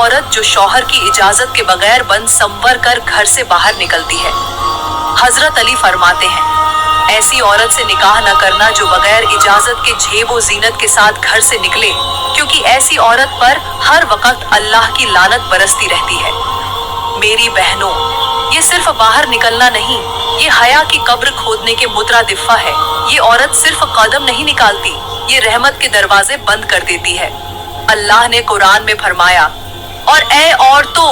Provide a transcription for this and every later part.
औरत जो शौहर की इजाजत के बगैर बंद संवर कर घर से बाहर निकलती है। हजरत अली फरमाते हैं, ऐसी औरत से निकाह न करना जो बगैर इजाजत के झेबो जीनत के साथ घर से निकले, क्योंकि ऐसी औरत पर हर वक्त अल्लाह की लानत बरसती रहती है। मेरी बहनों, ये सिर्फ बाहर निकलना नहीं, ये हया की कब्र खोदने के मुतरादिफा है। ये औरत सिर्फ कदम नहीं निकालती, ये रहमत के दरवाजे बंद कर देती है। अल्लाह ने कुरान में फरमाया, और ऐ औरतों,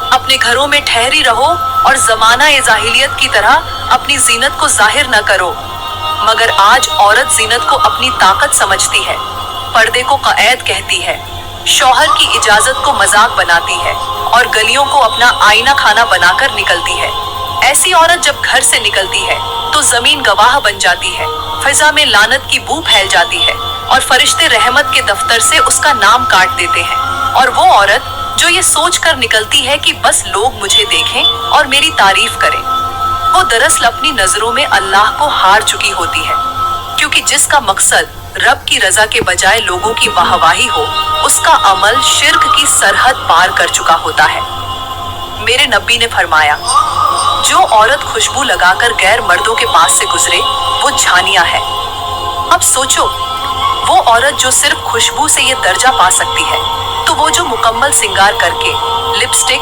अपने घरों में ठहरी रहो और जमाना ए जाहिलियत की तरह अपनी जीनत को जाहिर न करो। मगर आज औरत जीनत को अपनी ताकत समझती है, पर्दे को क़ैद कहती है, शौहर की इजाजत को मजाक बनाती है और गलियों को अपना आईना खाना बनाकर निकलती है। ऐसी औरत जब घर से निकलती है तो जमीन गवाह बन जाती है, फिजा में लानत की बू फैल जाती है और फरिश्ते रहमत के दफ्तर से उसका नाम काट देते हैं। और वो औरत जो ये सोच कर निकलती है कि बस लोग मुझे देखें और मेरी तारीफ करें, वो दरअसल अपनी नजरों में अल्लाह को हार चुकी होती है, क्योंकि जिसका मकसद रब की रजा के बजाय लोगों की वाहवाही हो, उसका अमल शिर्क की सरहद पार कर चुका होता है। मेरे नबी ने फरमाया, जो औरत खुशबू लगाकर गैर मर्दों के पास से गुजरे वो झानिया है। अब सोचो, वो औरत जो सिर्फ खुशबू से ये दर्जा पा सकती है, तो वो जो मुकम्मल सिंगार करके लिपस्टिक